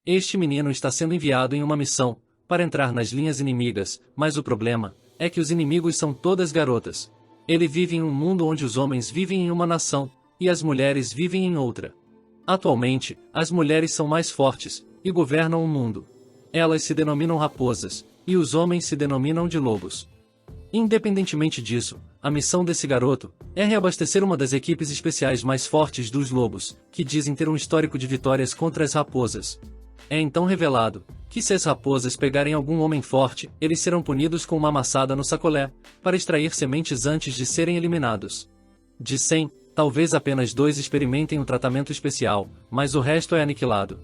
Este menino está sendo enviado em uma missão, para entrar nas linhas inimigas, mas o problema é que os inimigos são todas garotas. Ele vive em um mundo onde os homens vivem em uma nação, e as mulheres vivem em outra. Atualmente, as mulheres são mais fortes, e governam o mundo. Elas se denominam raposas, e os homens se denominam de lobos. Independentemente disso, a missão desse garoto é reabastecer uma das equipes especiais mais fortes dos lobos, que dizem ter um histórico de vitórias contra as raposas. É então revelado que se as raposas pegarem algum homem forte, eles serão punidos com uma amassada no sacolé, para extrair sementes antes de serem eliminados. De 100, talvez apenas 2 experimentem um tratamento especial, mas o resto é aniquilado.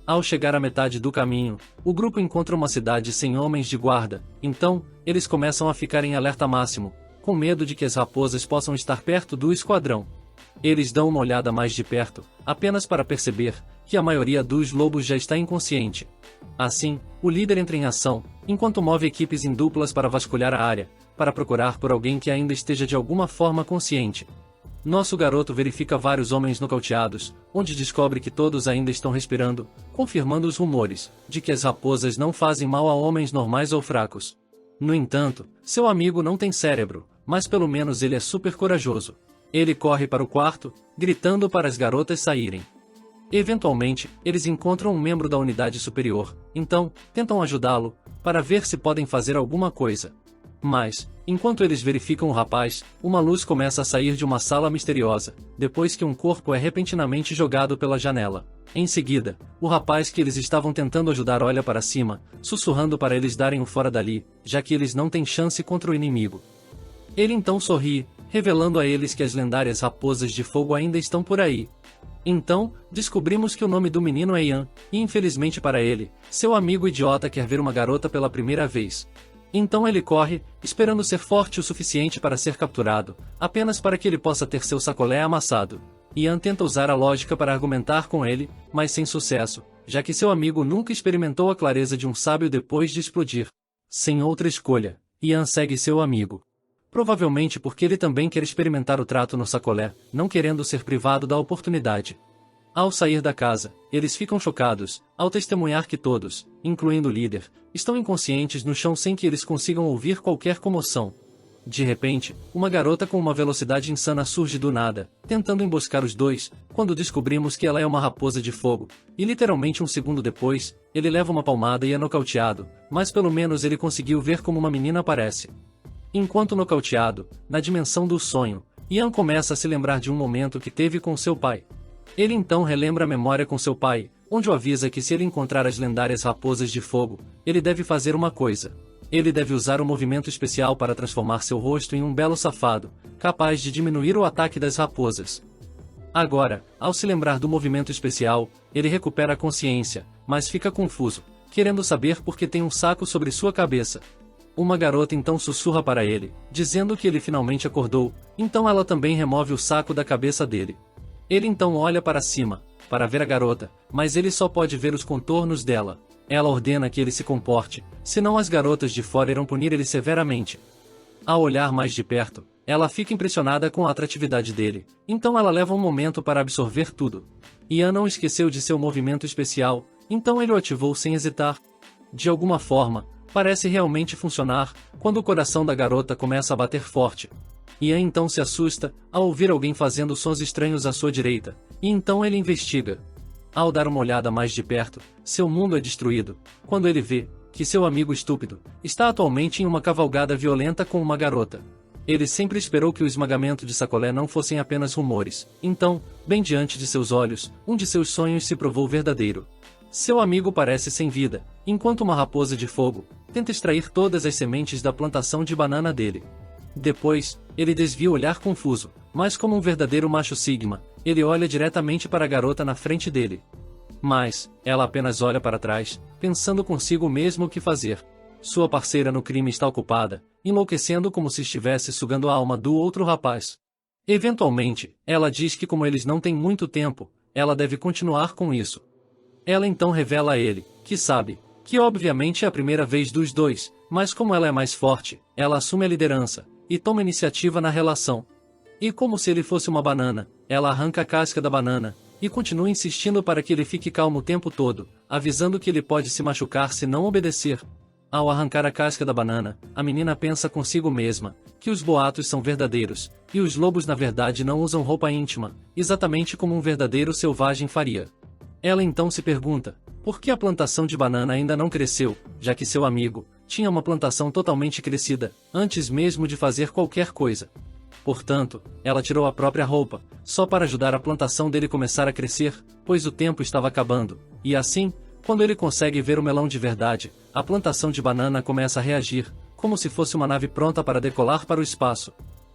Ao chegar à metade do caminho, o grupo encontra uma cidade sem homens de guarda, então, eles começam a ficar em alerta máximo, com medo de que as raposas possam estar perto do esquadrão. Eles dão uma olhada mais de perto, apenas para perceber que a maioria dos lobos já está inconsciente. Assim, o líder entra em ação, enquanto move equipes em duplas para vasculhar a área, para procurar por alguém que ainda esteja de alguma forma consciente. Nosso garoto verifica vários homens nocauteados, onde descobre que todos ainda estão respirando, confirmando os rumores de que as raposas não fazem mal a homens normais ou fracos. No entanto, seu amigo não tem cérebro, mas pelo menos ele é super corajoso. Ele corre para o quarto, gritando para as garotas saírem. Eventualmente, eles encontram um membro da unidade superior, então, tentam ajudá-lo, para ver se podem fazer alguma coisa. Mas, enquanto eles verificam o rapaz, uma luz começa a sair de uma sala misteriosa, depois que um corpo é repentinamente jogado pela janela. Em seguida, o rapaz que eles estavam tentando ajudar olha para cima, sussurrando para eles darem o fora dali, já que eles não têm chance contra o inimigo. Ele então sorri, revelando a eles que as lendárias raposas de fogo ainda estão por aí. Então, descobrimos que o nome do menino é Ian, e infelizmente para ele, seu amigo idiota quer ver uma garota pela primeira vez. Então ele corre, esperando ser forte o suficiente para ser capturado, apenas para que ele possa ter seu sacolé amassado. Ian tenta usar a lógica para argumentar com ele, mas sem sucesso, já que seu amigo nunca experimentou a clareza de um sábio depois de explodir. Sem outra escolha, Ian segue seu amigo. Provavelmente porque ele também quer experimentar o trato no sacolé, não querendo ser privado da oportunidade. Ao sair da casa, eles ficam chocados, ao testemunhar que todos, incluindo o líder, estão inconscientes no chão sem que eles consigam ouvir qualquer comoção. De repente, uma garota com uma velocidade insana surge do nada, tentando emboscar os dois, quando descobrimos que ela é uma raposa de fogo, e literalmente um segundo depois, ele leva uma palmada e é nocauteado, mas pelo menos ele conseguiu ver como uma menina aparece. Enquanto nocauteado, na dimensão do sonho, Ian começa a se lembrar de um momento que teve com seu pai. Ele então relembra a memória com seu pai, onde o avisa que se ele encontrar as lendárias raposas de fogo, ele deve fazer uma coisa. Ele deve usar um movimento especial para transformar seu rosto em um belo safado, capaz de diminuir o ataque das raposas. Agora, ao se lembrar do movimento especial, ele recupera a consciência, mas fica confuso, querendo saber por que tem um saco sobre sua cabeça. Uma garota então sussurra para ele, dizendo que ele finalmente acordou, então ela também remove o saco da cabeça dele. Ele então olha para cima, para ver a garota, mas ele só pode ver os contornos dela. Ela ordena que ele se comporte, senão as garotas de fora irão punir ele severamente. Ao olhar mais de perto, ela fica impressionada com a atratividade dele, então ela leva um momento para absorver tudo. Ian não esqueceu de seu movimento especial, então ele o ativou sem hesitar. De alguma forma, parece realmente funcionar, quando o coração da garota começa a bater forte. Ian então se assusta, ao ouvir alguém fazendo sons estranhos à sua direita, e então ele investiga. Ao dar uma olhada mais de perto, seu mundo é destruído, quando ele vê que seu amigo estúpido está atualmente em uma cavalgada violenta com uma garota. Ele sempre esperou que o esmagamento de sacolé não fossem apenas rumores, então, bem diante de seus olhos, um de seus sonhos se provou verdadeiro. Seu amigo parece sem vida, enquanto uma raposa de fogo tenta extrair todas as sementes da plantação de banana dele. Depois, ele desvia o olhar confuso, mas como um verdadeiro macho sigma, ele olha diretamente para a garota na frente dele. Mas, ela apenas olha para trás, pensando consigo mesmo o que fazer. Sua parceira no crime está ocupada, enlouquecendo como se estivesse sugando a alma do outro rapaz. Eventualmente, ela diz que como eles não têm muito tempo, ela deve continuar com isso. Ela então revela a ele, que sabe, que obviamente é a primeira vez dos dois, mas como ela é mais forte, ela assume a liderança, e toma iniciativa na relação. E como se ele fosse uma banana, ela arranca a casca da banana, e continua insistindo para que ele fique calmo o tempo todo, avisando que ele pode se machucar se não obedecer. Ao arrancar a casca da banana, a menina pensa consigo mesma que os boatos são verdadeiros, e os lobos na verdade não usam roupa íntima, exatamente como um verdadeiro selvagem faria. Ela então se pergunta, por que a plantação de banana ainda não cresceu, já que seu amigo tinha uma plantação totalmente crescida, antes mesmo de fazer qualquer coisa. Portanto, ela tirou a própria roupa, só para ajudar a plantação dele começar a crescer, pois o tempo estava acabando, e assim, quando ele consegue ver o melão de verdade, a plantação de banana começa a reagir, como se fosse uma nave pronta para decolar para o espaço.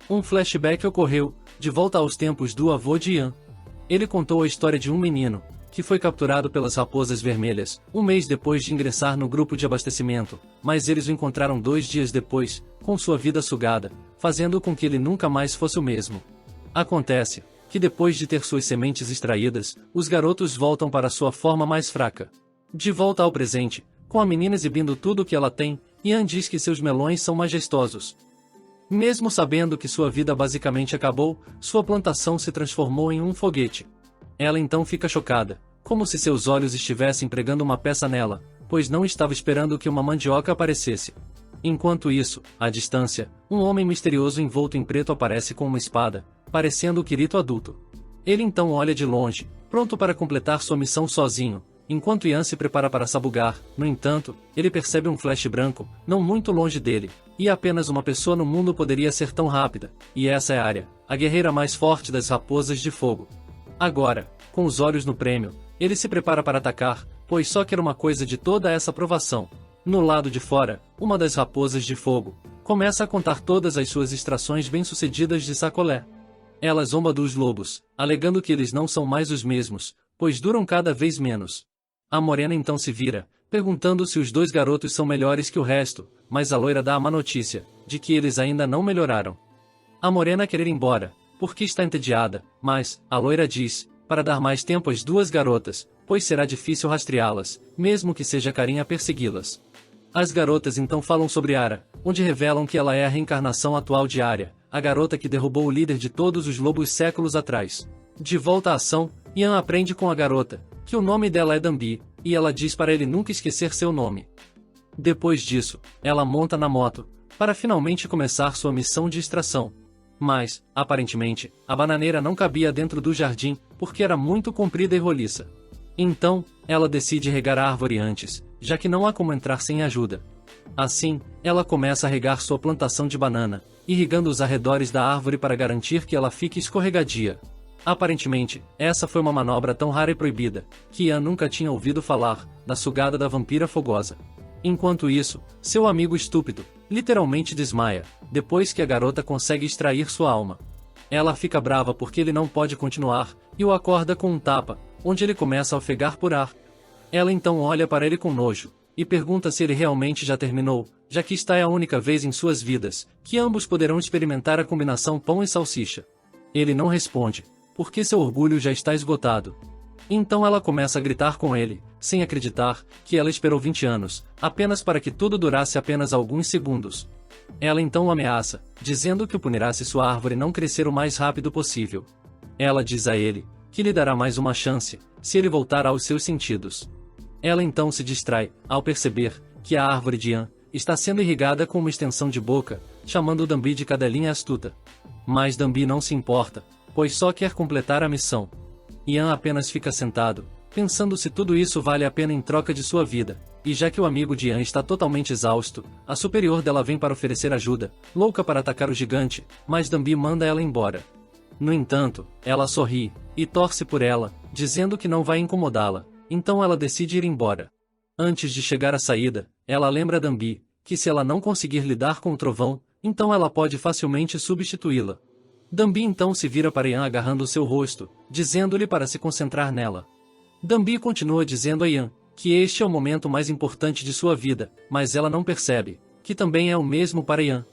Um flashback ocorreu, de volta aos tempos do avô de Ian. Ele contou a história de um menino, que foi capturado pelas raposas vermelhas, um mês depois de ingressar no grupo de abastecimento, mas eles o encontraram 2 dias depois, com sua vida sugada, fazendo com que ele nunca mais fosse o mesmo. Acontece que depois de ter suas sementes extraídas, os garotos voltam para sua forma mais fraca. De volta ao presente, com a menina exibindo tudo o que ela tem, Ian diz que seus melões são majestosos. Mesmo sabendo que sua vida basicamente acabou, sua plantação se transformou em um foguete. Ela então fica chocada, como se seus olhos estivessem pregando uma peça nela, pois não estava esperando que uma mandioca aparecesse. Enquanto isso, à distância, um homem misterioso envolto em preto aparece com uma espada, parecendo o Kirito adulto. Ele então olha de longe, pronto para completar sua missão sozinho, enquanto Ian se prepara para sabugar. No entanto, ele percebe um flash branco, não muito longe dele, e apenas uma pessoa no mundo poderia ser tão rápida, e essa é Arya, a guerreira mais forte das raposas de fogo. Agora, com os olhos no prêmio, ele se prepara para atacar, pois só quer uma coisa de toda essa aprovação. No lado de fora, uma das raposas de fogo começa a contar todas as suas extrações bem-sucedidas de sacolé. Ela zomba dos lobos, alegando que eles não são mais os mesmos, pois duram cada vez menos. A morena então se vira, perguntando se os 2 garotos são melhores que o resto, mas a loira dá a má notícia, de que eles ainda não melhoraram. A morena quer ir embora, porque está entediada, mas, a loira diz, para dar mais tempo às 2 garotas, pois será difícil rastreá-las, mesmo que seja Carinha persegui-las. As garotas então falam sobre Ara, onde revelam que ela é a reencarnação atual de Arya, a garota que derrubou o líder de todos os lobos séculos atrás. De volta à ação, Ian aprende com a garota, que o nome dela é Danby, e ela diz para ele nunca esquecer seu nome. Depois disso, ela monta na moto, para finalmente começar sua missão de extração. Mas, aparentemente, a bananeira não cabia dentro do jardim, porque era muito comprida e roliça. Então, ela decide regar a árvore antes, já que não há como entrar sem ajuda. Assim, ela começa a regar sua plantação de banana, irrigando os arredores da árvore para garantir que ela fique escorregadia. Aparentemente, essa foi uma manobra tão rara e proibida, que Ian nunca tinha ouvido falar, da sugada da vampira fogosa. Enquanto isso, seu amigo estúpido, literalmente desmaia, depois que a garota consegue extrair sua alma. Ela fica brava porque ele não pode continuar, e o acorda com um tapa, onde ele começa a ofegar por ar. Ela então olha para ele com nojo, e pergunta se ele realmente já terminou, já que esta é a única vez em suas vidas, que ambos poderão experimentar a combinação pão e salsicha. Ele não responde, porque seu orgulho já está esgotado. Então ela começa a gritar com ele, sem acreditar, que ela esperou 20 anos, apenas para que tudo durasse apenas alguns segundos. Ela então o ameaça, dizendo que o punirá se sua árvore não crescer o mais rápido possível. Ela diz a ele, que lhe dará mais uma chance, se ele voltar aos seus sentidos. Ela então se distrai, ao perceber, que a árvore de Ian está sendo irrigada com uma extensão de boca, chamando Danby de cadelinha astuta. Mas Danby não se importa, pois só quer completar a missão. Ian apenas fica sentado, pensando se tudo isso vale a pena em troca de sua vida, e já que o amigo de Ian está totalmente exausto, a superior dela vem para oferecer ajuda, louca para atacar o gigante, mas Danby manda ela embora. No entanto, ela sorri, e torce por ela, dizendo que não vai incomodá-la, então ela decide ir embora. Antes de chegar à saída, ela lembra Danby, que se ela não conseguir lidar com o trovão, então ela pode facilmente substituí-la. Danby então se vira para Ian agarrando seu rosto, dizendo-lhe para se concentrar nela. Danby continua dizendo a Ian, que este é o momento mais importante de sua vida, mas ela não percebe, que também é o mesmo para Ian.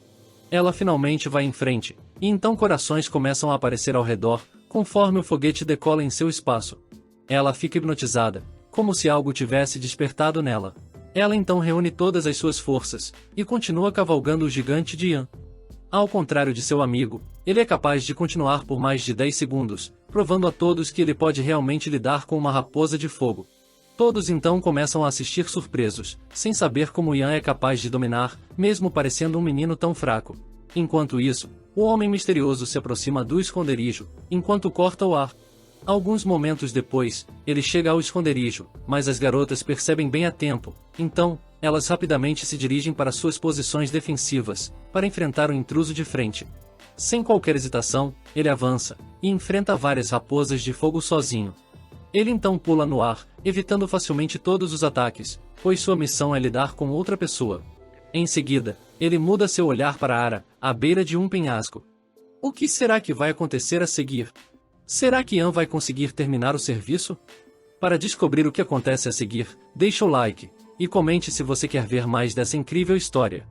Ela finalmente vai em frente, e então corações começam a aparecer ao redor, conforme o foguete decola em seu espaço. Ela fica hipnotizada, como se algo tivesse despertado nela. Ela então reúne todas as suas forças, e continua cavalgando o gigante de Ian. Ao contrário de seu amigo, ele é capaz de continuar por mais de 10 segundos, provando a todos que ele pode realmente lidar com uma raposa de fogo. Todos então começam a assistir surpresos, sem saber como Ian é capaz de dominar, mesmo parecendo um menino tão fraco. Enquanto isso, o homem misterioso se aproxima do esconderijo, enquanto corta o ar. Alguns momentos depois, ele chega ao esconderijo, mas as garotas percebem bem a tempo, então, elas rapidamente se dirigem para suas posições defensivas, para enfrentar o intruso de frente. Sem qualquer hesitação, ele avança, e enfrenta várias raposas de fogo sozinho. Ele então pula no ar, evitando facilmente todos os ataques, pois sua missão é lidar com outra pessoa. Em seguida, ele muda seu olhar para Ara, à beira de um penhasco. O que será que vai acontecer a seguir? Será que Ian vai conseguir terminar o serviço? Para descobrir o que acontece a seguir, deixa o like, e comente se você quer ver mais dessa incrível história.